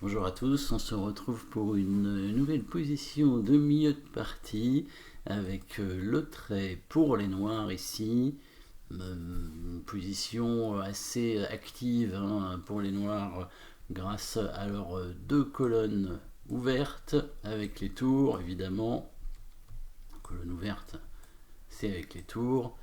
Bonjour à tous, on se retrouve pour une nouvelle position de milieu de partie avec le trait pour les noirs ici. Une position assez active pour les noirs grâce à leurs deux colonnes ouvertes avec les tours évidemment. Colonne ouverte, c'est avec les tours.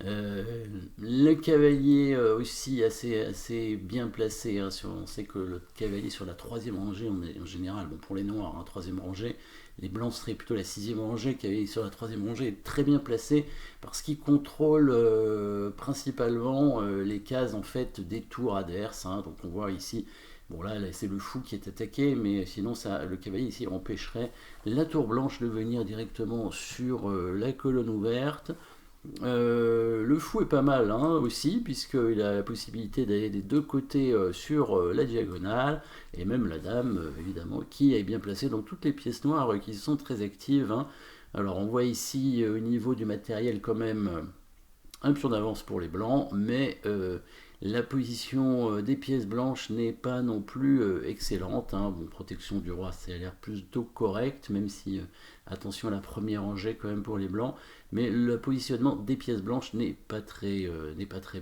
Le cavalier aussi assez bien placé. On sait que le cavalier sur la troisième rangée, on est en général, bon pour les noirs, troisième rangée, les blancs seraient plutôt la sixième rangée. Le cavalier sur la troisième rangée est très bien placé parce qu'il contrôle principalement les cases en fait des tours adverses. Donc on voit ici, bon là c'est le fou qui est attaqué, mais sinon le cavalier ici empêcherait la tour blanche de venir directement sur la colonne ouverte. Le fou est pas mal aussi, puisqu'il a la possibilité d'aller des deux côtés sur la diagonale, et même la dame, évidemment, qui est bien placée dans toutes les pièces noires qui sont très actives. Alors on voit ici au niveau du matériel quand même un pion d'avance pour les blancs, mais la position des pièces blanches n'est pas non plus excellente. Bon, protection du roi, ça a l'air plutôt correct, même si attention à la première rangée quand même pour les blancs. Mais le positionnement des pièces blanches n'est pas très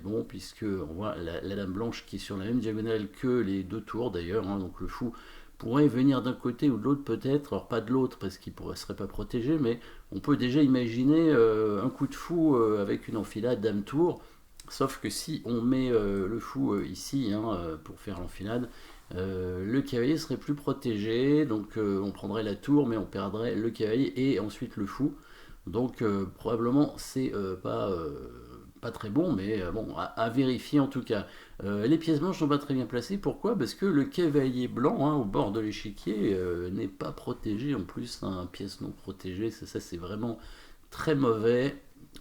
bon, puisque on voit la dame blanche qui est sur la même diagonale que les deux tours d'ailleurs. Donc le fou pourrait venir d'un côté ou de l'autre peut-être, alors pas de l'autre parce qu'il ne serait pas protégé, mais on peut déjà imaginer un coup de fou avec une enfilade dame-tour, sauf que si on met le fou ici pour faire l'enfilade, le cavalier serait plus protégé, donc on prendrait la tour, mais on perdrait le cavalier et ensuite le fou. Donc probablement c'est pas très bon, mais bon, à vérifier en tout cas. Les pièces blanches sont pas très bien placées. Pourquoi? Parce que le cavalier blanc au bord de l'échiquier n'est pas protégé en plus. Pièce non protégée, ça c'est vraiment très mauvais.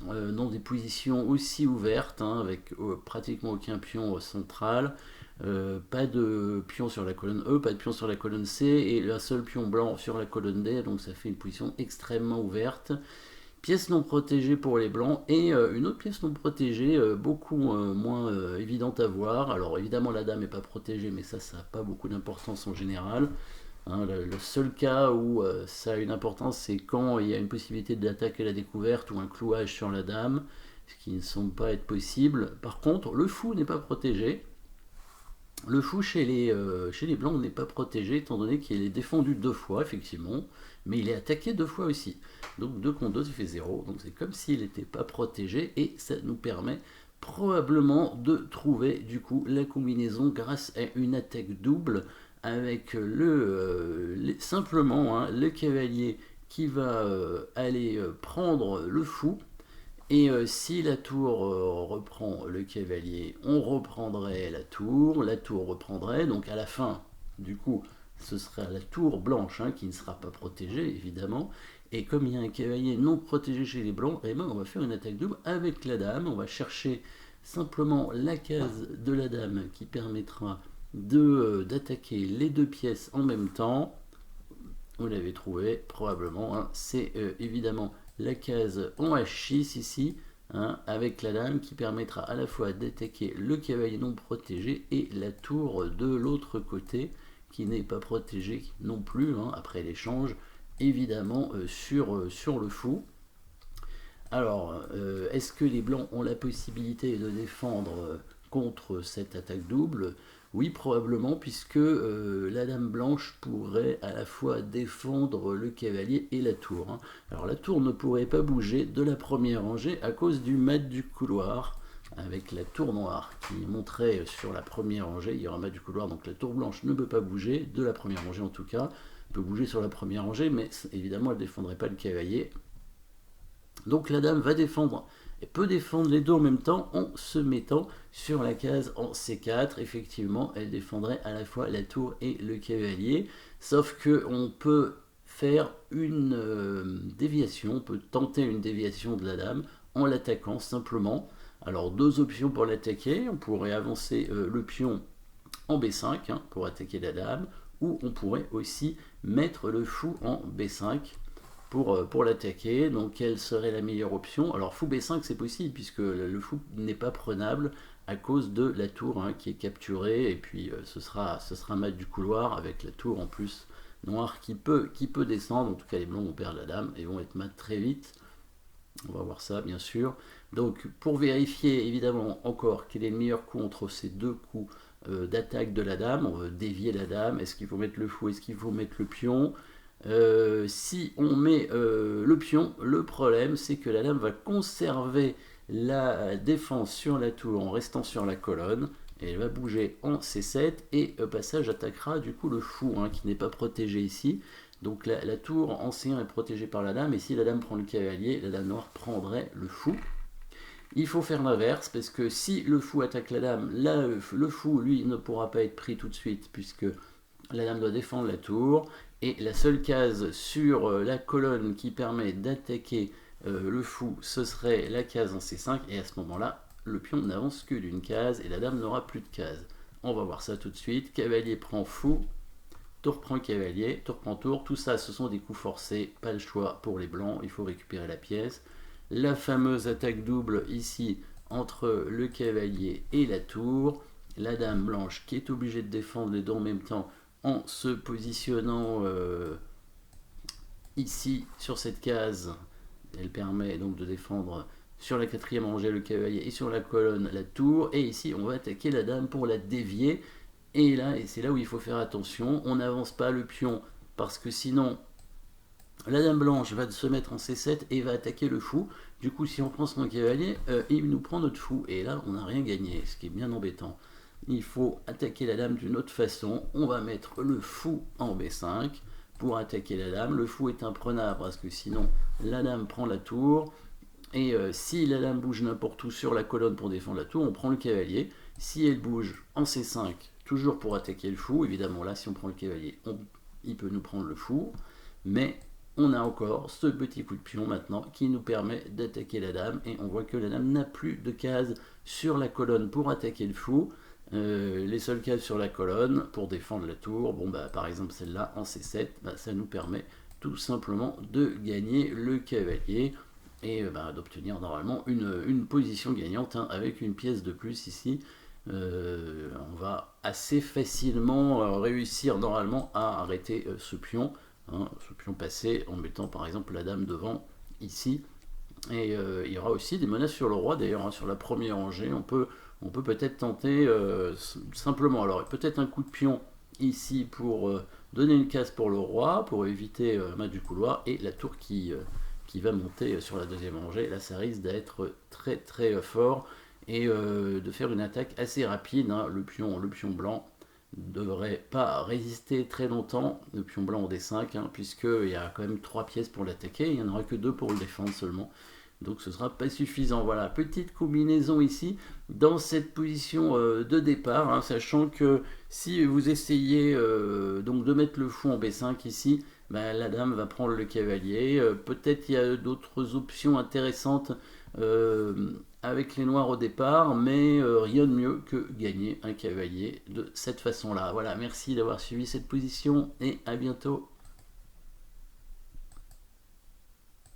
Dans des positions aussi ouvertes, avec pratiquement aucun pion central. Pas de pion sur la colonne E, pas de pion sur la colonne C, et un seul pion blanc sur la colonne D, donc ça fait une position extrêmement ouverte. Pièce non protégée pour les blancs, et une autre pièce non protégée, beaucoup moins évidente à voir. Alors évidemment la dame n'est pas protégée, mais ça n'a pas beaucoup d'importance en général. Le seul cas où ça a une importance, c'est quand il y a une possibilité d'attaque à la découverte ou un clouage sur la dame, ce qui ne semble pas être possible. Par contre, le fou n'est pas protégé. Le fou chez les blancs n'est pas protégé, étant donné qu'il est défendu deux fois, effectivement, mais il est attaqué deux fois aussi. Donc 2 contre 2, ça fait 0. Donc c'est comme s'il n'était pas protégé, et ça nous permet probablement de trouver du coup la combinaison grâce à une attaque double avec simplement le cavalier qui va aller prendre le fou. Et si la tour reprend le cavalier, on reprendrait la tour reprendrait, donc à la fin, du coup, ce sera la tour blanche qui ne sera pas protégée, évidemment, et comme il y a un cavalier non protégé chez les blancs, eh ben, on va faire une attaque double avec la dame, on va chercher simplement la case de la dame qui permettra d'attaquer les deux pièces en même temps. Vous l'avez trouvé probablement, c'est évidemment la case en H6 ici, avec la dame qui permettra à la fois d'attaquer le cavalier non protégé et la tour de l'autre côté qui n'est pas protégée non plus, après l'échange évidemment sur le fou. Alors, est-ce que les blancs ont la possibilité de défendre contre cette attaque double? Oui, probablement, puisque la dame blanche pourrait à la fois défendre le cavalier et la tour. Alors la tour ne pourrait pas bouger de la première rangée à cause du mat du couloir, avec la tour noire qui monterait sur la première rangée. Il y aura un mat du couloir, donc la tour blanche ne peut pas bouger, de la première rangée en tout cas. Elle peut bouger sur la première rangée, mais évidemment elle ne défendrait pas le cavalier. Donc la dame va défendre, et peut défendre les deux en même temps en se mettant sur la case en C4. Effectivement, elle défendrait à la fois la tour et le cavalier, sauf que on peut faire une déviation, on peut tenter une déviation de la dame en l'attaquant simplement. Alors deux options pour l'attaquer, on pourrait avancer le pion en B5 pour attaquer la dame, ou on pourrait aussi mettre le fou en B5 pour l'attaquer. Donc quelle serait la meilleure option? Alors fou B5 c'est possible puisque le fou n'est pas prenable à cause de la tour qui est capturée, et puis ce sera mat du couloir avec la tour en plus noire qui peut descendre. En tout cas, les blancs vont perdre la dame et vont être mat très vite. On va voir ça bien sûr. Donc pour vérifier évidemment encore quel est le meilleur coup entre ces deux coups d'attaque de la dame, on veut dévier la dame, est-ce qu'il faut mettre le fou, est-ce qu'il faut mettre le pion. Si on met le pion, le problème c'est que la dame va conserver la défense sur la tour en restant sur la colonne, et elle va bouger en C7 et au passage attaquera du coup le fou qui n'est pas protégé ici. Donc la tour en C1 est protégée par la dame, et si la dame prend le cavalier, la dame noire prendrait le fou. Il faut faire l'inverse, parce que si le fou attaque la dame, le fou, lui, ne pourra pas être pris tout de suite, puisque la dame doit défendre la tour, et la seule case sur la colonne qui permet d'attaquer le fou, ce serait la case en C5, et à ce moment-là, le pion n'avance que d'une case, et la dame n'aura plus de case. On va voir ça tout de suite. Cavalier prend fou, tour prend cavalier, tour prend tour, tout ça ce sont des coups forcés, pas le choix pour les blancs, il faut récupérer la pièce. La fameuse attaque double ici entre le cavalier et la tour, la dame blanche qui est obligée de défendre les deux en même temps en se positionnant ici sur cette case. Elle permet donc de défendre sur la quatrième rangée le cavalier et sur la colonne la tour, et ici on va attaquer la dame pour la dévier. Et là, c'est là où il faut faire attention, on n'avance pas le pion, parce que sinon, la dame blanche va se mettre en C7 et va attaquer le fou. Du coup, si on prend son cavalier, il nous prend notre fou, et là, on n'a rien gagné, ce qui est bien embêtant. Il faut attaquer la dame d'une autre façon, on va mettre le fou en B5 pour attaquer la dame. Le fou est imprenable, parce que sinon, la dame prend la tour, et si la dame bouge n'importe où sur la colonne pour défendre la tour, on prend le cavalier. Si elle bouge en C5, toujours pour attaquer le fou, évidemment là si on prend le cavalier, il peut nous prendre le fou, mais on a encore ce petit coup de pion maintenant qui nous permet d'attaquer la dame, et on voit que la dame n'a plus de cases sur la colonne pour attaquer le fou. Les seules cases sur la colonne pour défendre la tour, bon bah par exemple celle-là en C7, ça nous permet tout simplement de gagner le cavalier, et d'obtenir normalement une position gagnante avec une pièce de plus ici. On va assez facilement réussir normalement à arrêter ce pion passé, en mettant par exemple la dame devant ici. Et il y aura aussi des menaces sur le roi d'ailleurs, sur la première rangée. On peut peut-être tenter simplement, alors peut-être un coup de pion ici pour donner une case pour le roi, pour éviter mat du couloir, et la tour qui va monter sur la deuxième rangée. Là ça risque d'être très très fort, et de faire une attaque assez rapide. Le pion blanc ne devrait pas résister très longtemps, le pion blanc en D5, puisqu'il y a quand même 3 pièces pour l'attaquer, il n'y en aura que 2 pour le défendre seulement, donc ce sera pas suffisant. Voilà, petite combinaison ici dans cette position de départ, sachant que si vous essayez donc de mettre le fou en B5 ici, la dame va prendre le cavalier. Peut-être il y a d'autres options intéressantes avec les noirs au départ, mais rien de mieux que gagner un cavalier de cette façon-là. Voilà, merci d'avoir suivi cette position, et à bientôt.